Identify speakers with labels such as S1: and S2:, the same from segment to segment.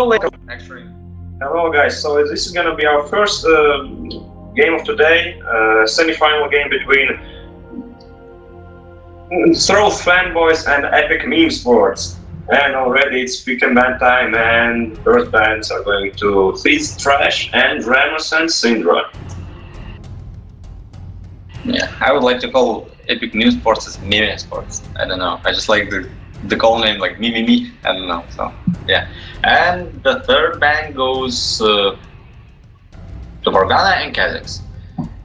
S1: Actually,
S2: hello guys, so this is gonna be our first game of today, semi-final game between throwz fanboys and Epik Memesports. And already it's pick and ban time, and first bands are going to throwz and Ramos and Syndra.
S1: yeah, I would like to call Epik Memesports as Memesports. I don't know. I just like the call name, like me. I don't know. So yeah. And the third ban goes to Morgana and Kha'Zix.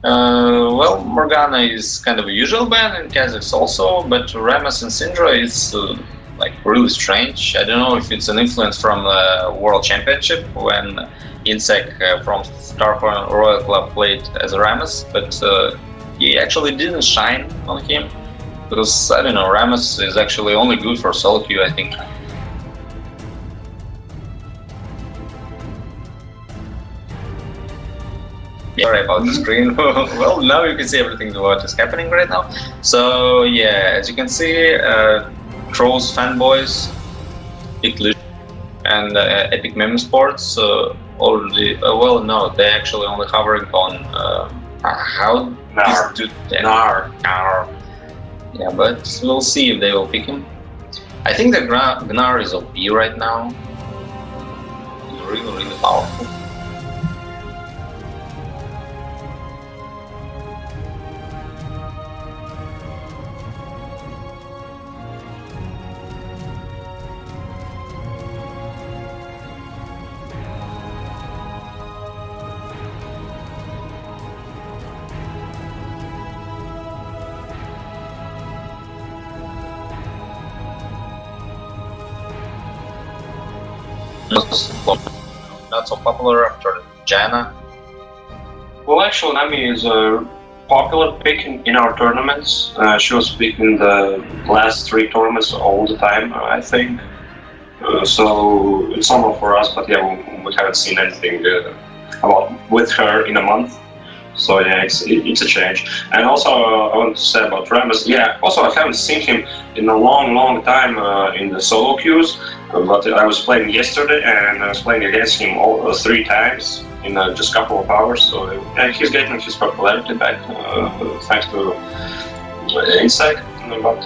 S1: Well, Morgana is kind of a usual ban, and Kha'Zix also, but Ramos and Syndra is like really strange. I don't know if it's an influence from the World Championship when Insec from Starfall Royal Club played as Ramos, but he actually didn't shine on him because, I don't know, Ramos is actually only good for solo queue, I think. Sorry about the screen. Well, now you can see everything what is happening right now. So yeah, as you can see, throwz fanboys, and Epik Memesports already. Well, no, they're actually only hovering on how
S2: Gnar.
S1: Yeah, but we'll see if they will pick him. I think the Gnar is OP right now. He's really powerful. Not so popular after Janna.
S2: Well, actually, Nami is a popular pick in our tournaments. She was picked in the last 3 tournaments all the time, I think. So it's normal for us, but yeah, we haven't seen anything with her in a month. So yeah, it's a change. And also, I want to say about Ramos. Yeah, also I haven't seen him in a long time in the solo queues. But I was playing yesterday, and I was playing against him all 3 times in just a couple of hours. So yeah, he's getting his popularity back thanks to Insec. But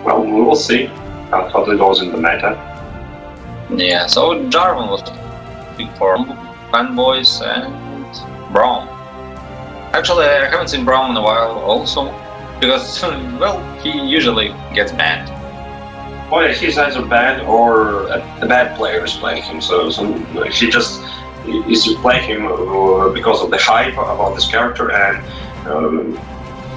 S2: well, we will see how it goes in the meta.
S1: Yeah, so Jarvan was big for fanboys and Braum. Actually, I haven't seen Braum in a while also, because well, he usually gets banned.
S2: Oh yeah, he's either bad or a bad player is playing him, so he just is playing him because of the hype about this character, and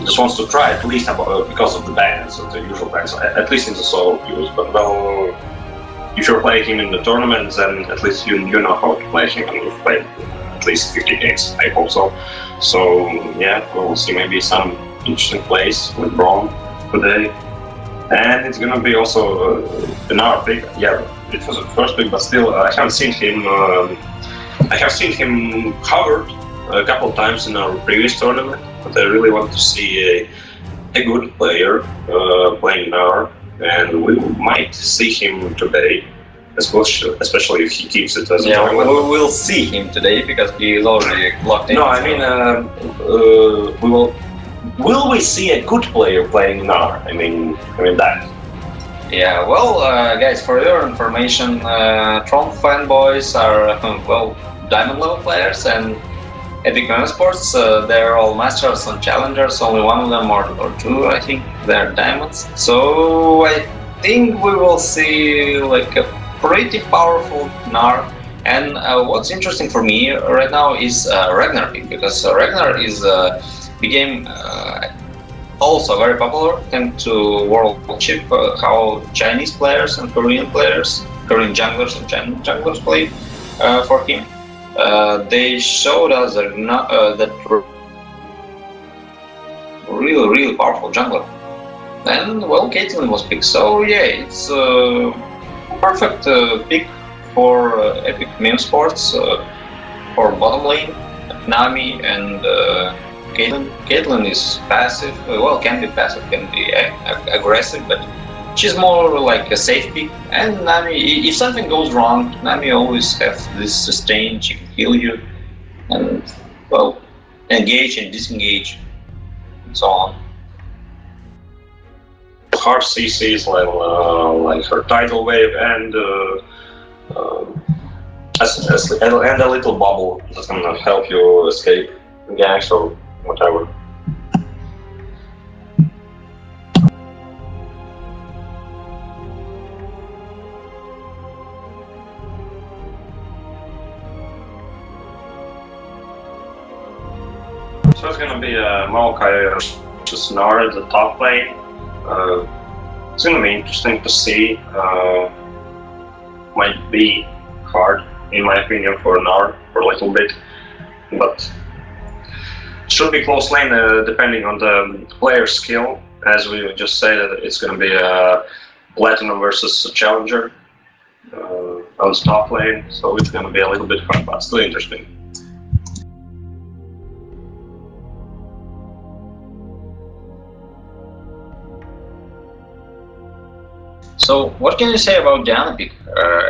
S2: just wants to try at least because of the bans, the usual bans, at least in the solo queues. But well, if you're playing him in the tournaments, then at least you know how to play him, and you've played at least 50 games, I hope so. So yeah, we'll see maybe some interesting plays with Braum today. And it's gonna be also another pick. Yeah, it was the first pick, but still, I haven't seen him. I have seen him covered a couple of times in our previous tournament, but I really want to see a good player playing now, and we might see him today, especially if he keeps it as a tournament.
S1: We'll see him today because he is already locked in.
S2: No, I mean, we will. Will we see a good player playing Gnar? I mean that.
S1: Yeah, well, guys, for your information, throwz fanboys are, well, diamond level players, and Epik Memesports, they're all masters and challengers, only one of them or 2, I think, they're diamonds. So I think we will see like a pretty powerful Gnar. And what's interesting for me right now is Ragnar pick, because Ragnar is became also very popular thanks to World Chip, how Chinese players and Korean junglers and junglers played for him. They showed us that really powerful jungler. And well, Caitlyn was picked, so yeah, it's a perfect pick for Epik Memesports for bottom lane, Nami and Caitlyn is passive, well, can be passive, can be aggressive, but she's more like a safe pick. And Nami, if something goes wrong, Nami always have this sustain. She can heal you, and well, engage and disengage, and so on.
S2: Hard CCs like her tidal wave and a little bubble that's gonna help you escape ganks or whatever. So it's gonna be a Maokai versus Nara at the top lane. It's gonna be interesting to see. Might be hard, in my opinion, for Nara for a little bit, but should be close lane depending on the player's skill. As we just said, it's gonna be a Platinum versus a Challenger on the top lane, so it's gonna be a little bit hard, but still interesting.
S1: So, what can you say about Diana pick?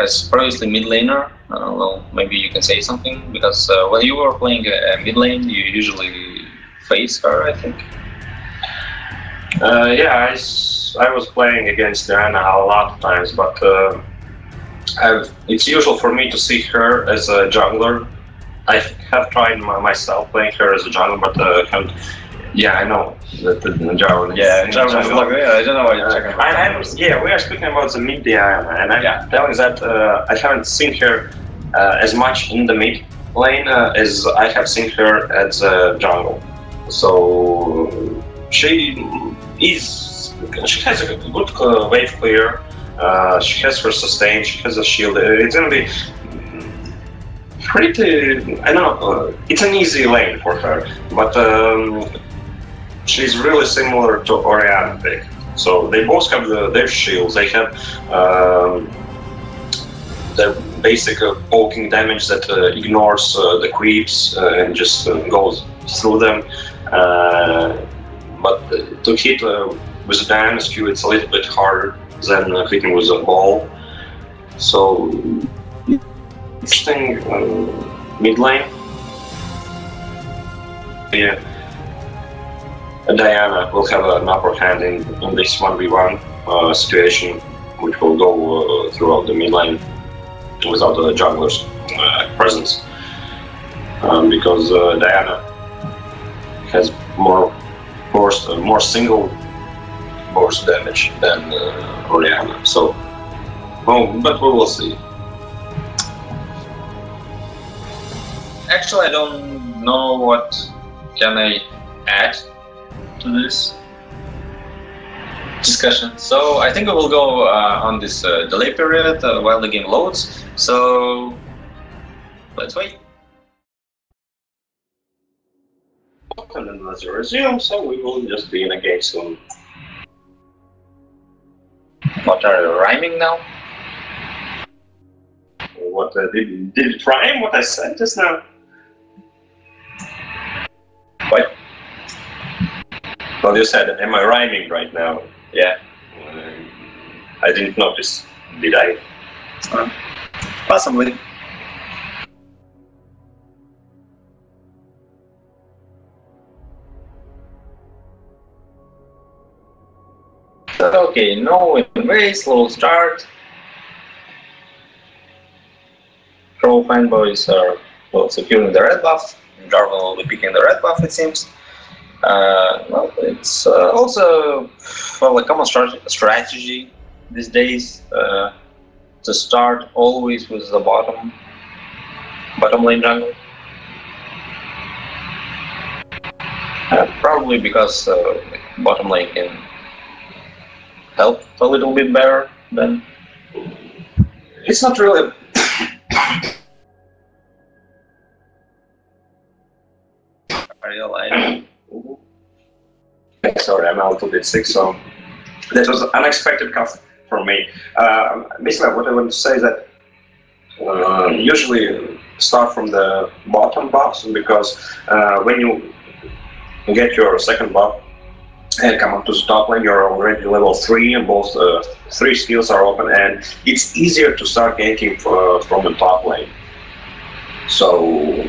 S1: As previously mid laner, well, maybe you can say something, because when you were playing mid lane, you usually face her, I think.
S2: Yeah, I was playing against Diana a lot of times, but it's usual for me to see her as a jungler. I have tried myself playing her as a jungler, but haven't. Yeah, I know that the Java.
S1: Yeah, Java is like, yeah, I don't know what you're talking about.
S2: Yeah, we are speaking about the mid Diana, and I'm telling that I haven't seen her as much in the mid lane as I have seen her at the jungle. So she has a good wave clear. She has her sustain. She has a shield. It's gonna be pretty. I don't know. It's an easy lane for her, but. She's really similar to Orianna pick. So they both have their shields. They have their basic poking damage that ignores the creeps and just goes through them. But to hit with Diana's Q, it's a little bit harder than hitting with a ball. So interesting mid lane. Yeah. Diana will have an upper hand in this 1v1 situation, which will go throughout the mid lane without the jungler's presence, because Diana has more single burst damage than Orianna. So, well, but we will see.
S1: Actually, I don't know what can I add to this discussion. So I think we will go on this delay period while the game loads. So let's wait.
S2: And then let's resume. So we will just be in a game soon.
S1: What are you rhyming now?
S2: What did it rhyme? What I said just now?
S1: What?
S2: Well, you said, am I rhyming right now?
S1: Yeah.
S2: I didn't notice. Did I?
S1: Possibly. Okay, no win, slow start. Pro fanboys are well securing the red buff. Jarvan will be picking the red buff, it seems. Well, it's also well, a common strategy these days to start always with the bottom lane jungle. Probably because bottom lane can help a little bit better than.
S2: It's not really. Sorry, I'm a little bit sick, so that was an unexpected cut for me. Basically, what I want to say is that usually start from the bottom buffs, because when you get your second buff, and come up to the top lane, you're already level 3, and both 3 skills are open, and it's easier to start ganking from the top lane. So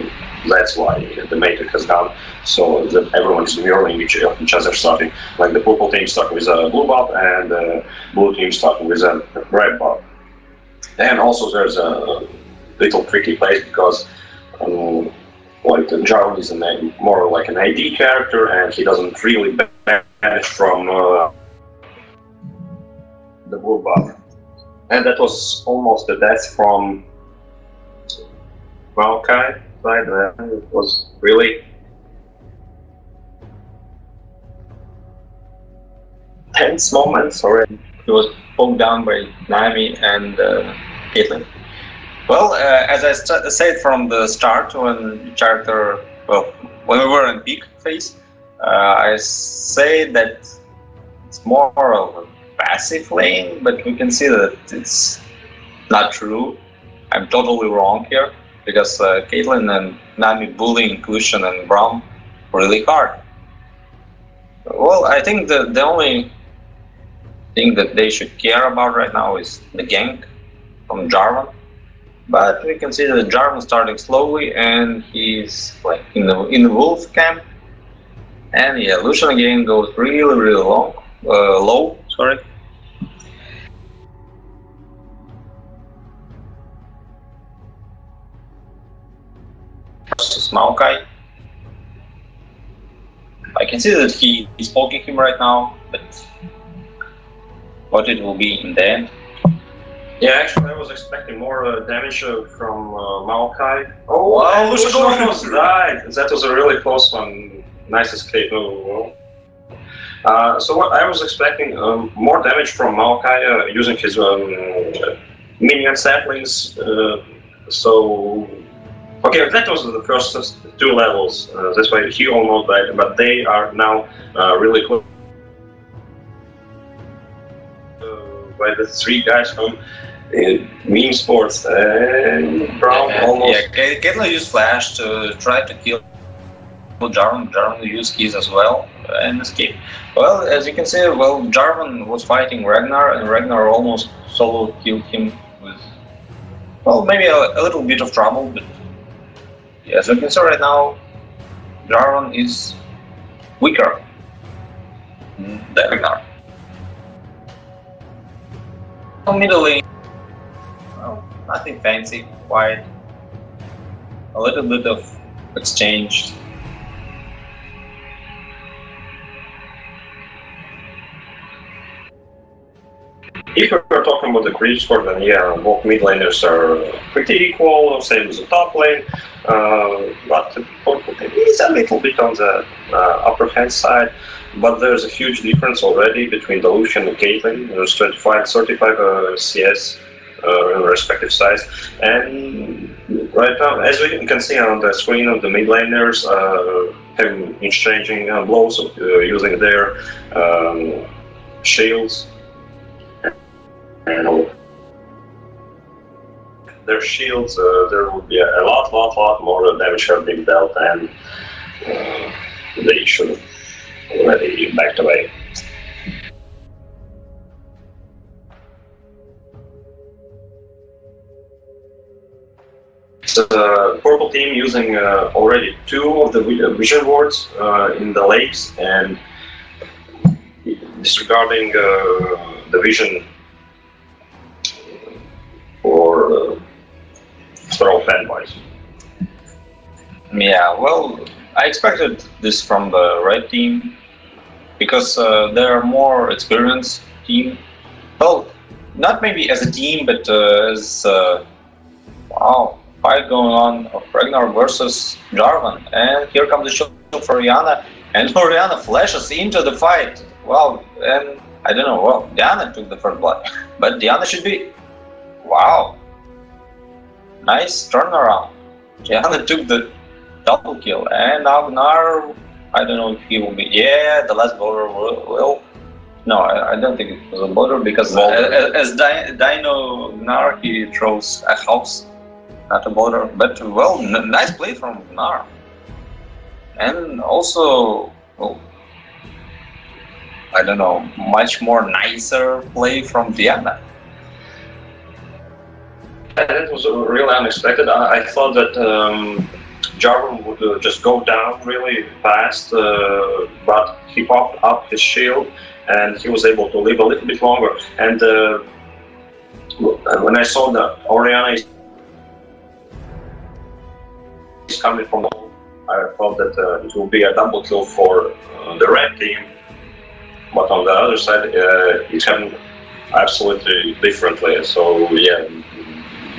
S2: that's why the Matrix has done so that everyone is mirroring each other starting. Like the purple team start with a blue buff, and the blue team start with a red buff. And also there's a little tricky place because like Jarvan is more like an AD character, and he doesn't really benefit from the blue buff. And that was almost a death from Maokai side. It was really tense moments already. He was poked down by Naomi and Caitlyn. Well, as I said from the start, when character, well, when we were in peak phase, I say that it's more of a passive lane, but we can see that it's not true. I'm totally wrong here, because Caitlyn and Nami bullying Lucian and Braum really hard. Well, I think the only thing that they should care about right now is the gank from Jarvan. But we can see that Jarvan starting slowly, and he's like in the wolf camp. And yeah, Lucian again goes really low. Sorry. Versus Maokai. I can see that he is poking him right now, but what it will be in the end. Yeah, actually, I was expecting more damage from Maokai. Oh, wow, Lucian almost died. That was a really close one. Nice escape. So what I was expecting, more damage from Maokai using his minion saplings. So, okay, that was the first 2 levels. That's why he almost died, but they are now really close. By the 3 guys from eSports and Braum almost.
S1: Yeah, Caitlyn used Flash to try to kill Jarvan. Jarvan used keys as well and escape. Well, as you can see, well, Jarvan was fighting Ragnar, and Ragnar almost solo killed him with, well, maybe a little bit of trouble, but yeah, as you can see right now, Jarvan is weaker than Ragnar. Middle lane, well, nothing fancy, quiet, a little bit of exchange.
S2: If we're talking about the creep score, then yeah, both mid laners are pretty equal, same as the top lane, but the purple team is a little bit on the upper hand side. But there's a huge difference already between the Lucian and Caitlyn. There's 25-35 CS in respective size. And right now, as we can see on the screen of the mid laners, have exchanging blows using their shields. And their shields, there would be a lot more damage have been dealt, and they should already backed away. So the purple team using already 2 of the vision wards in the lakes, and disregarding the vision for throw fanboys.
S1: Yeah, well, I expected this from the red team because they're a more experienced team. Well, not maybe as a team, but as wow, fight going on of Ragnar versus Jarvan, and here comes the shot for Orianna, and Orianna flashes into the fight. Wow, and I don't know. Well, Diana took the first blood, but Diana should be. Wow, nice turnaround. Diana took the double kill, and now Gnar, I don't know if he will be. Yeah, the last border will. No, I don't think it was a border because as Dino Gnar, he throws a house, not a border. But well, nice play from Gnar, and also well, I don't know, much more nicer play from Diana.
S2: That was really unexpected. I thought that Jarvan would just go down really fast, but he popped up his shield and he was able to live a little bit longer. And when I saw that Orianna is coming from the hole, I thought that it will be a double kill for the red team. But on the other side, it happened absolutely differently. So yeah,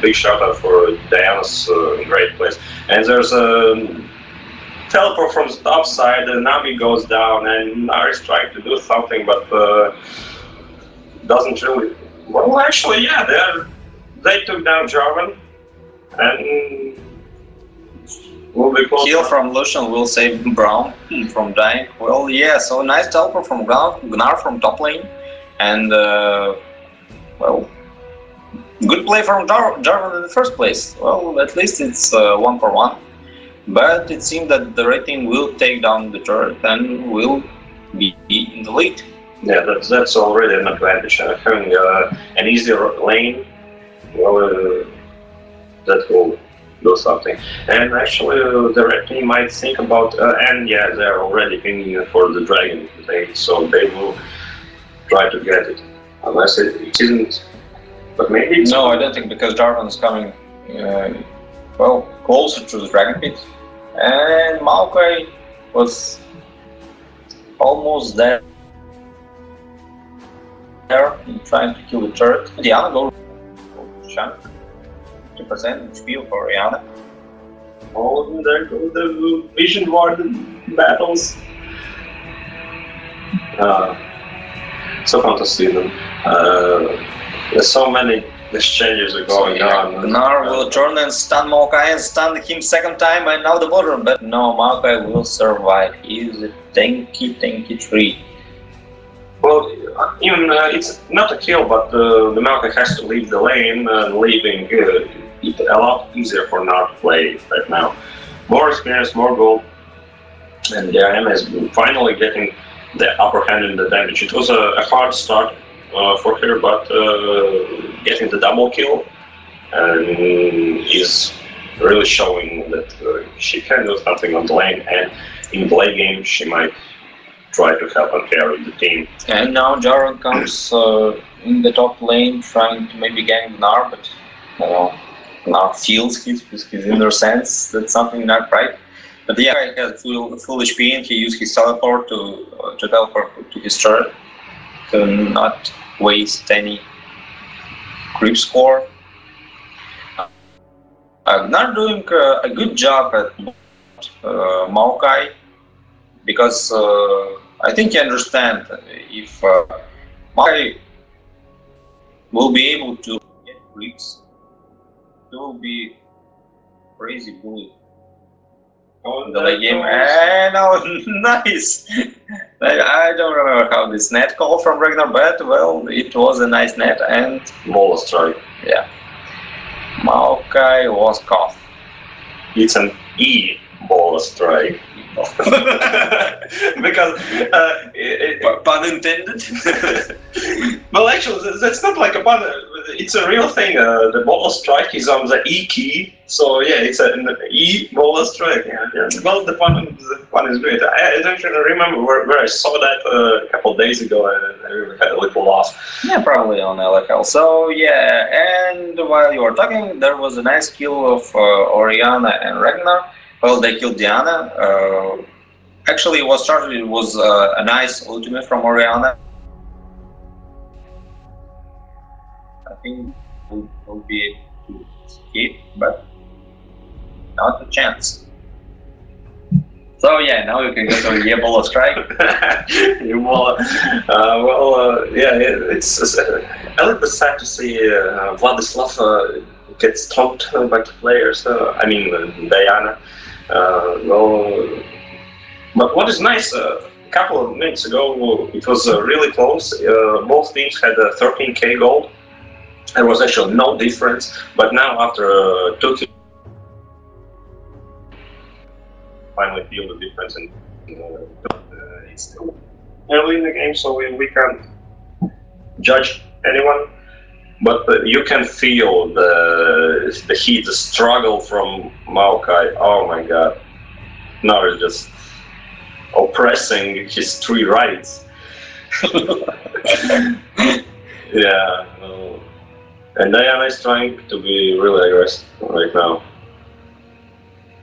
S2: big shout out for Diana's great place. And there's a teleport from the top side, and Nami goes down, and Nari is trying to do something, but doesn't really. Well, actually, yeah, they took down Jarvan, and will be close.
S1: Kill from Lucian will save Braum from dying. Well, yeah, so nice teleport from Gnar from top lane, and well, good play from Jarvan in the first place. Well, at least it's 1-for-1. But it seems that the red team will take down the turret and will be in the lead.
S2: Yeah, that's already an advantage. Having an easier lane, well, that will do something. And actually, the red team might think about, and yeah, they're already pinging for the dragon today, so they will try to get it. Unless it isn't. But maybe it's...
S1: No, I don't think, because Jarvan is coming well, closer to the dragon pit. And Maokai was almost there, trying to kill the turret. Diana goes chunk, 2% HP for Orianna.
S2: Oh, there go the Vision Warden battles. So fun to see them. There's so many exchanges are going on.
S1: Gnar will turn and stun Maokai and stun him second time, and now the border, but no, Maokai will survive. He is a tanky tree.
S2: Well, even it's not a kill, but the Maokai has to leave the lane, and leaving it a lot easier for Gnar to play right now. More experience, more gold, and the EMS finally getting the upper hand in the damage. It was a hard start for her, but getting the double kill is really showing that she can do something on the lane, and in the late game she might try to help and carry the team.
S1: And now Jarvan comes in the top lane trying to maybe gang Gnar, but you know, Gnar feels his inner sense that's something not right. But yeah, he has full HP and he used his teleport to teleport to his turret to not waste any creep score. Not doing a good job at Maokai, because I think you understand if Maokai will be able to get creeps, it will be crazy bully in the late game. And oh, nice! I don't remember how this net call from Ragnar, but well, it was a nice net and
S2: Ball strike.
S1: Yeah, Maokai was caught.
S2: It's an E ball strike. Because
S1: pun intended.
S2: Well, actually, that's not like a pun. It's a real thing. The ball strike is on the E key, so yeah, it's an E ball strike. Yeah. Well, the pun is great. I don't even remember where I saw that a couple of days ago, and I really had a little laugh.
S1: Yeah, probably on LFL. So yeah, and while you were talking, there was a nice kill of Orianna and Ragnar. Well, they killed Diana. Actually, it was a nice ultimate from Orianna. I think we'll be able to escape, but not a chance. So yeah, now you can go to Ebola strike.
S2: Ebola. Yeah, it's a little bit sad to see Vladislav get stomped by the players. I mean, Diana. Well, but what is nice, a couple of minutes ago, it was really close. Both teams had 13k gold. There was actually no difference, but now after 2 kills, finally feel the difference, and it's still early in the game, so we can't judge anyone. But you can feel the heat, the struggle from Maokai. Oh my god. Now he's just oppressing his 3 rights. Yeah. And Diana is trying to be really aggressive right now.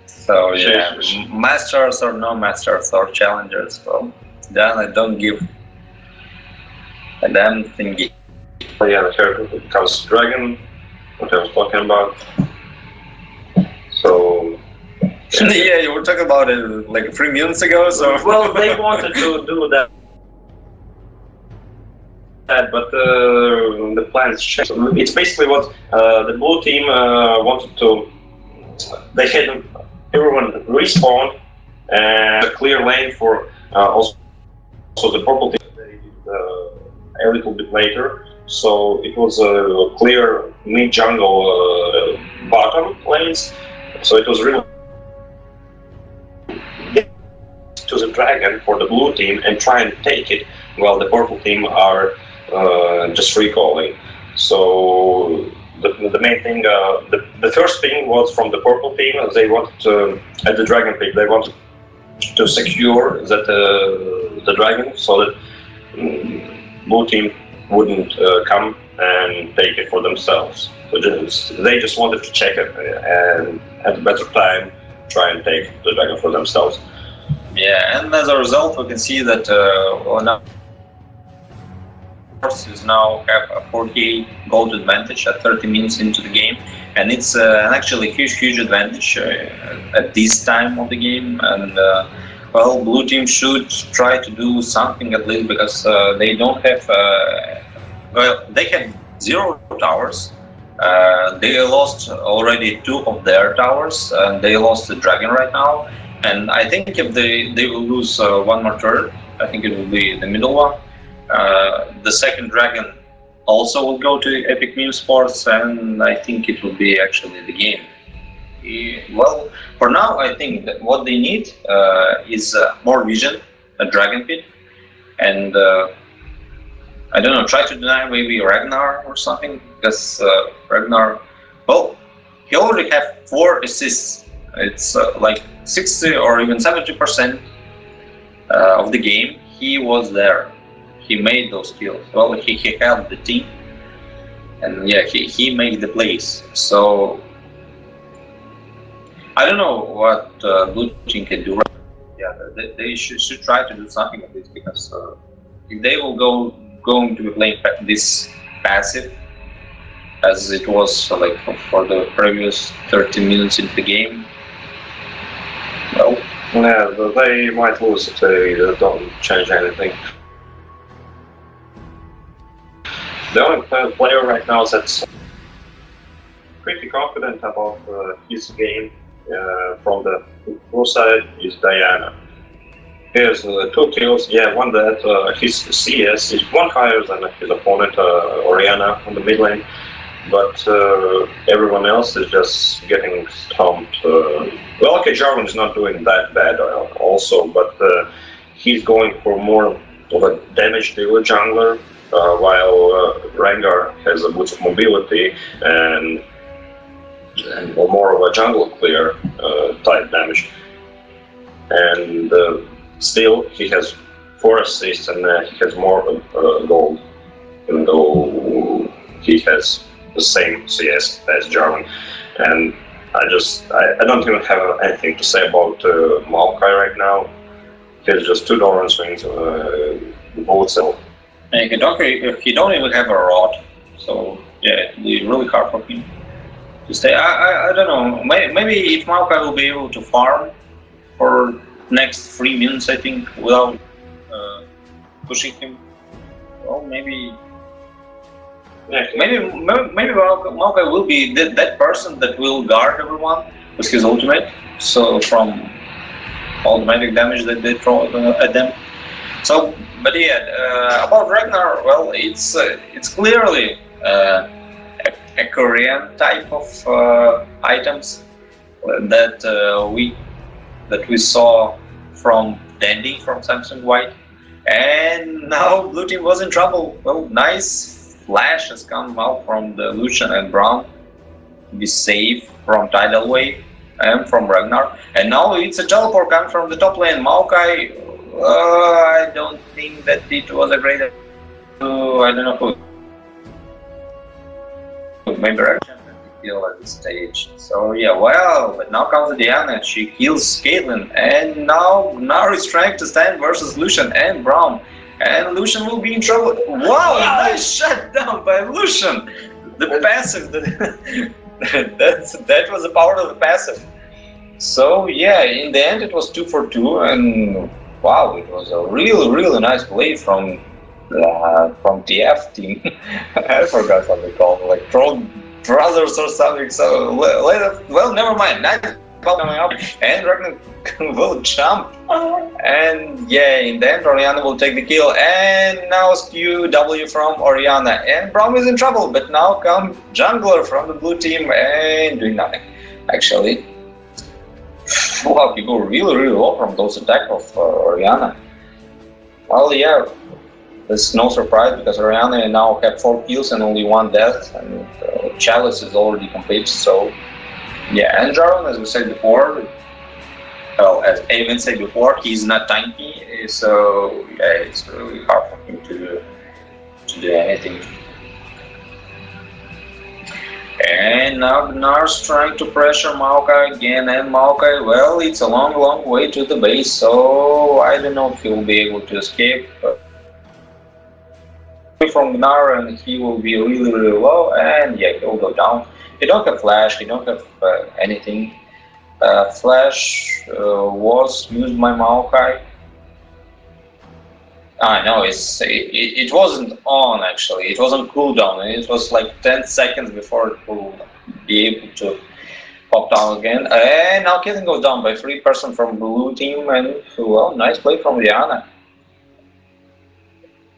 S1: So yeah, masters or no masters or challengers, well, Diana don't give a damn thingy.
S2: Yeah, here comes Dragon, what I was talking about. So
S1: yeah, you were talking about it like 3 minutes ago. So
S2: well, they wanted to do that, but the plans changed. It's basically what the blue team wanted to. They had everyone respawn and a clear lane for also the purple team. They did a little bit later, so it was a clear mid jungle bottom lanes. So it was really to the dragon for the blue team and try and take it, while the purple team are just recalling. So the main thing, the first thing was from the purple team. They wanted to, at the dragon pick, they wanted to secure that the dragon, so that blue team wouldn't come and take it for themselves. So they just wanted to check it and at a better time try and take the dragon for themselves.
S1: Yeah, and as a result, we can see that now is now have a 48 gold advantage at 30 minutes into the game, and it's actually a huge advantage at this time of the game. And well, blue team should try to do something at least, because they don't have well, they have 0 towers. They lost already 2 of their towers, and they lost the dragon right now. And I think if they will lose one more turn, I think it will be the middle one. The second dragon also will go to Epik Memesports, and I think it will be actually the game. Well, for now, I think that what they need is more vision, a dragon pit, and I don't know, try to deny maybe Ragnar or something, because Ragnar, well, he already have 4 assists. It's like 60 or even 70% of the game he was there. He made those kills. Well, he helped the team, and yeah, he made the plays. So I don't know what blue team can do. Yeah, they should try to do something like this, because if they will going to be playing this passive as it was like for the previous 30 minutes into the game, well,
S2: yeah, they might lose if they don't change anything. The only player right now that's pretty confident about his game from the blue side is Diana. He has 2 kills, yeah, one that his CS is 1 higher than his opponent, Oriana, on the mid lane, but everyone else is just getting stomped. Well, okay, Jarvan is not doing that bad also, but he's going for more of a damage dealer jungler, while Rengar has a boost of mobility and more of a jungle clear type damage. And still, he has 4 assists and he has more gold, even though he has the same CS as Jarvan. And I don't even have anything to say about Maokai right now. He has just 2 Doran swings, both self.
S1: And he don't even have a rod, so yeah, it'll be really hard for him to stay. I don't know, maybe if Maokai will be able to farm for next 3 minutes, I think, without pushing him, well, maybe Maokai will be that person that will guard everyone with his ultimate, so from automatic damage that they throw at them. So, but yeah, about Ragnar, well, it's clearly a Korean type of items that we saw from Dandy, from Samsung White. And now blue team was in trouble. Well, nice flash has come out from the Lucian and Braum to be safe from Tidal Wave and from Ragnar. And now it's a teleport coming from the top lane. Maokai, I don't think that it was a great... I don't know who. Maybe Ragnar kill at this stage. So yeah, well, but now comes Diana, she kills Caitlyn, and now Gnar is trying to stand versus Lucian and Braum, and Lucian will be in trouble. Wow, nice shut down by Lucian! The passive, that was the power of the passive. So yeah, in the end it was 2 for 2, and wow, it was a really nice play from TF team. I forgot what they call it, like throwz or something. So well, never mind. Nice ball coming up, and Ragnar will jump. And yeah, in the end, Orianna will take the kill. And now EUW from Orianna, and Braum is in trouble. But now come jungler from the blue team and doing nothing. Actually, wow, he go really low from those attacks of Orianna. Well, yeah. It's no surprise because Orianna now had 4 kills and only 1 death, and Chalice is already complete. So yeah, and Jarvan, as we said before, well, as Evan said before, he's not tanky, so yeah, it's really hard for him to do anything. And now Gnar's trying to pressure Maokai again, and Maokai, well, it's a long way to the base, so I don't know if he will be able to escape. But from Gnar, and he will be really low, and yeah, he will go down. He don't have flash, he don't have anything. Flash was used by Maokai. No, it wasn't on actually, it was on cooldown, and it was like 10 seconds before it will be able to pop down again. And now Caitlyn goes down by 3% from blue team, and well, nice play from Diana.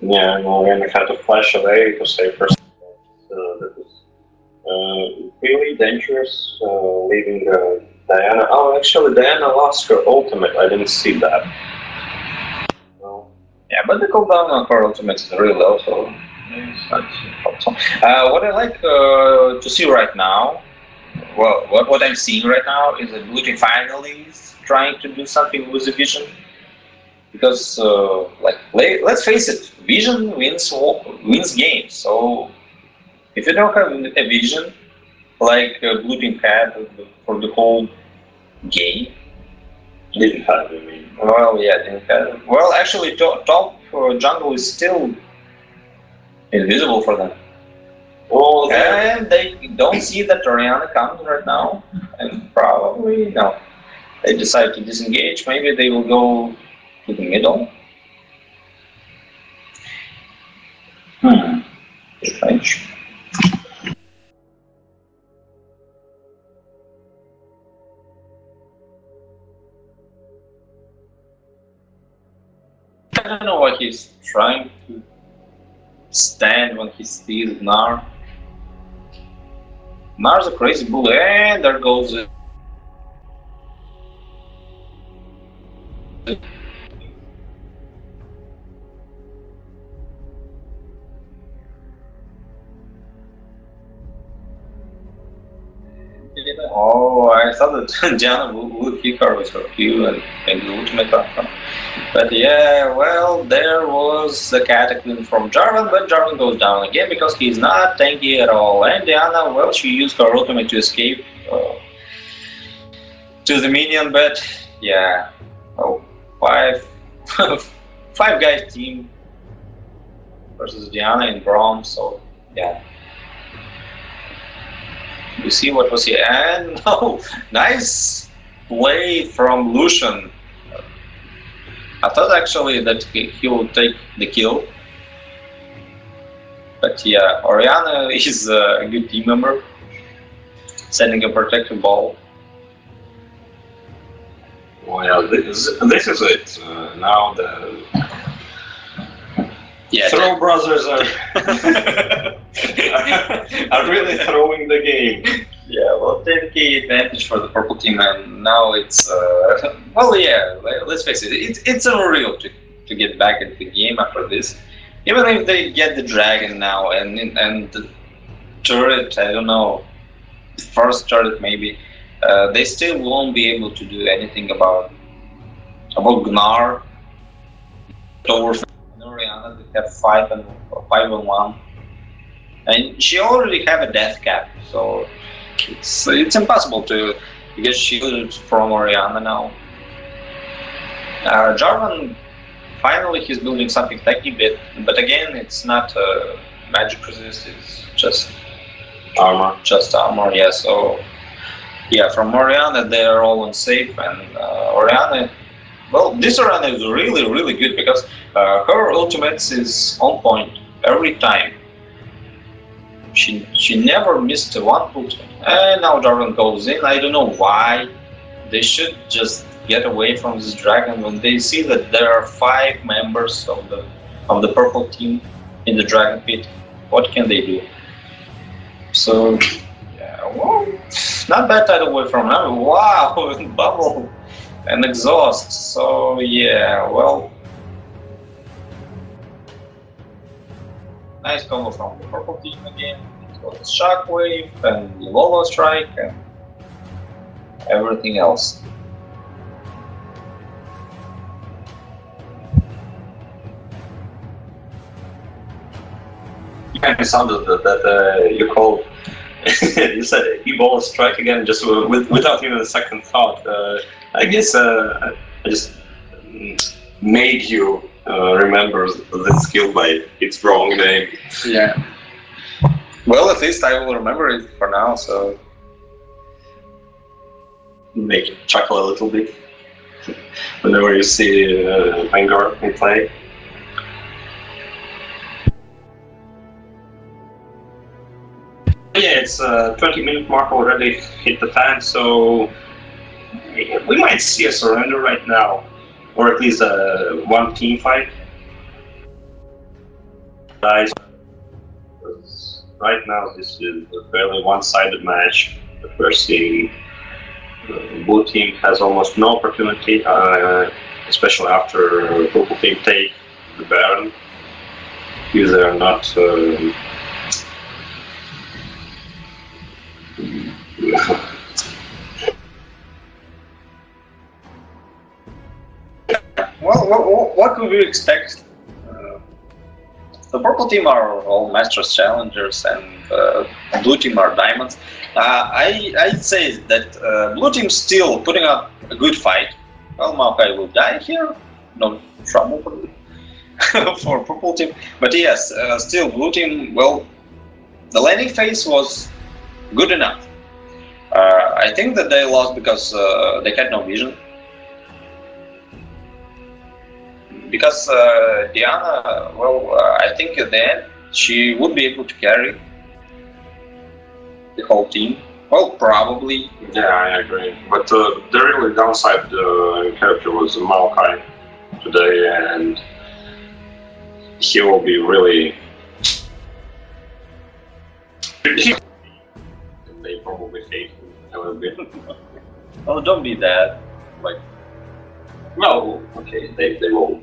S2: Yeah, Orianna had to flash away to save herself. That was really dangerous, leaving Diana. Oh, actually, Diana lost her ultimate. I didn't see that.
S1: Yeah, but the cooldown on her ultimate is really low, so it's not helpful. What I like to see right now, well, what I'm seeing right now is that blue team finally is trying to do something with the vision. Because, like, let's face it, vision wins games. So, if you don't have a vision, like blue team had for the whole game,
S2: didn't have, I mean.
S1: Well, yeah, didn't have. Well, actually, top jungle is still invisible for them.
S2: Well,
S1: and they don't see that Orianna comes right now, and probably no. They decide to disengage. Maybe they will go to the middle. Strange. I don't know what he's trying to stand when he sees Gnar. Gnar's a crazy bull, and there goes it. Oh, I thought that Diana would kick her with her Q and maybe ultimate her. But yeah, well, there was the Cataclysm from Jarvan, but Jarvan goes down again because he's not tanky at all. And Diana, well, she used her ultimate to escape to the minion, but yeah, oh, five guys team versus Diana and Braum, so yeah. You see what was here, and no, nice play from Lucian. I thought actually that he would take the kill, but yeah, Orianna is a good team member, sending a protective ball.
S2: Well, this is it. Now the Throw brothers are really throwing the game.
S1: Yeah, well, 10k advantage for the purple team, and now it's well, yeah. Let's face it, it's unreal to get back into the game after this. Even if they get the dragon now and the turret, I don't know, first turret maybe, they still won't be able to do anything about Gnar. Over Oriana, they have 5-1, and she already have a death cap, so it's impossible to get shielded from Oriana now. Jarvan, finally he's building something techy bit, but again it's not magic resist, it's just armor. Yeah, so yeah, from Oriana they are all unsafe, and Oriana, well, this Oriana is really good because her ultimates is on point every time. She never missed one ultimate. And now Jarvan goes in. I don't know why. They should just get away from this dragon when they see that there are 5 members of the purple team in the dragon pit. What can they do? So yeah, well, not bad title away from her. Wow, bubble and exhaust. So yeah, well, nice combo from the purple team again. It was Shockwave and Lolo Strike and everything else.
S2: Yeah, it sounded that you called. You said Ebola Strike again, just without even a second thought. I guess I just made you remember the skill by its wrong name.
S1: Yeah. Well, at least I will remember it for now, so
S2: make you chuckle a little bit whenever you see Vanguard in play. Yeah, it's 20-minute mark already hit the fan, so we might see a surrender right now, or at least one team fight. Guys, right now this is a fairly one-sided match that we're seeing. Blue team has almost no opportunity, especially after purple team take the Baron, because they are not.
S1: Well, what would we expect? The purple team are all Masters Challengers and blue team are Diamonds. I'd say that blue team still putting up a good fight. Well, Maokai will die here, no trouble for purple team. But yes, still blue team, well, the landing phase was good enough. I think that they lost because they had no vision. Because Diana, well, I think at the end she would be able to carry the whole team. Well, probably.
S2: Yeah, I agree. But the really downside character was Maokai today, and he will be really. They probably hate him a little bit.
S1: Oh, don't be that. Like,
S2: no, okay, they will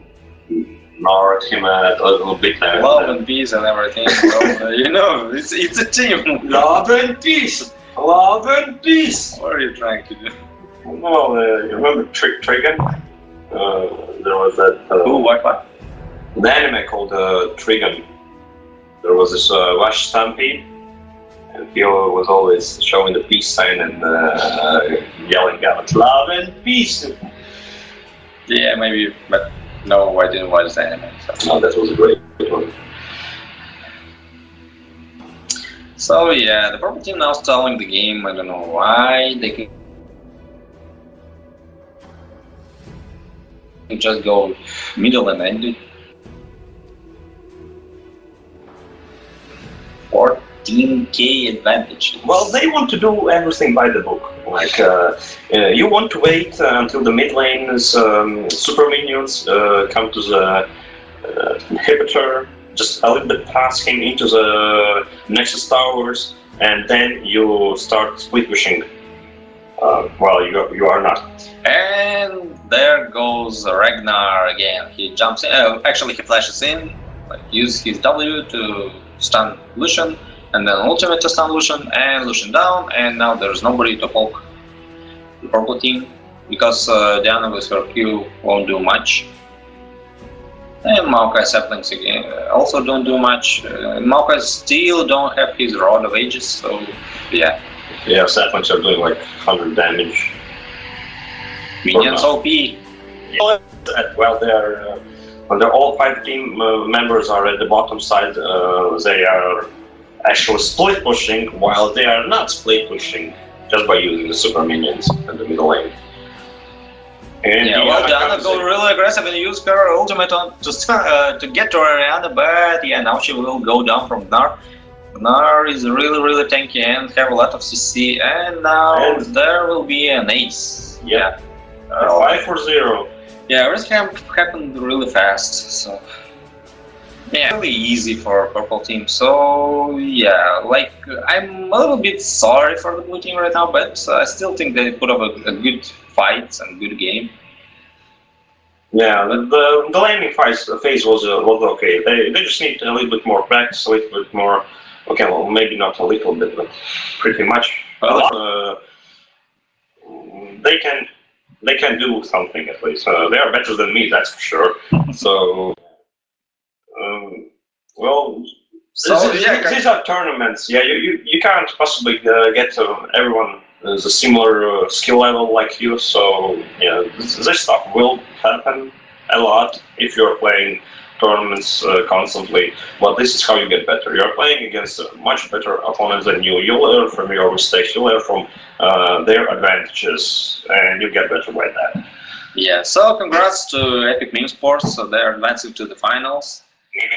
S2: nod him a little bit.
S1: Love and peace and everything. Well, you know, it's a team.
S2: Love and peace. Love and peace.
S1: What are you trying to do?
S2: Well, you remember Trigon? There was that.
S1: What?
S2: The anime called Trigon. There was this Rush Stampede, and he was always showing the peace sign and yelling out "Love and peace."
S1: Yeah, maybe, but no, I didn't watch the anime. So.
S2: No, that was a great one.
S1: So yeah, the purple team now stalling the game. I don't know why they can just go middle and end it. 14k advantage.
S2: Well, they want to do everything by the book. Like, you want to wait until the mid lane's super minions come to the inhibitor, just a little bit past him into the Nexus towers, and then you start split pushing. Well, you are not.
S1: And there goes Ragnar again. He jumps in. Actually, he flashes in, like use his W to stun Lucian, and then ultimate to stun Lucian, and Lucian down. And now there's nobody to poke the purple team because Diana with her Q won't do much. And Maokai saplings again also don't do much. Maokai still don't have his Rod of Ages, so yeah.
S2: Yeah, saplings are doing like 100 damage.
S1: Minions OP.
S2: Yeah. Well, they're all 5 team members are at the bottom side. They are actually split pushing, while they are not split pushing just by using the super minions in the middle lane. And
S1: yeah, well, Diana go really aggressive and use her ultimate on to get to Ariana, but yeah, now she will go down from Gnar. Gnar is really tanky and have a lot of CC, and now there will be an ace.
S2: Yeah. 5-4-0.
S1: Yeah, everything happened really fast, so yeah, really easy for purple team. So yeah, like I'm a little bit sorry for the blue team right now, but I still think they put up a good fight and good game.
S2: Yeah, the laning phase was okay. They just need a little bit more practice, a little bit more. Okay, well, maybe not a little bit, but pretty much. They can do something at least. They are better than me, that's for sure. So, well, these are tournaments. Yeah, you can't possibly get everyone is a similar skill level like you. So yeah, this stuff will happen a lot if you're playing tournaments constantly, but this is how you get better. You're playing against much better opponents than you. You learn from your mistakes, you learn from their advantages, and you get better by that.
S1: Yeah, so congrats to Epik Memesports, so they're advancing to the finals.
S2: Yeah.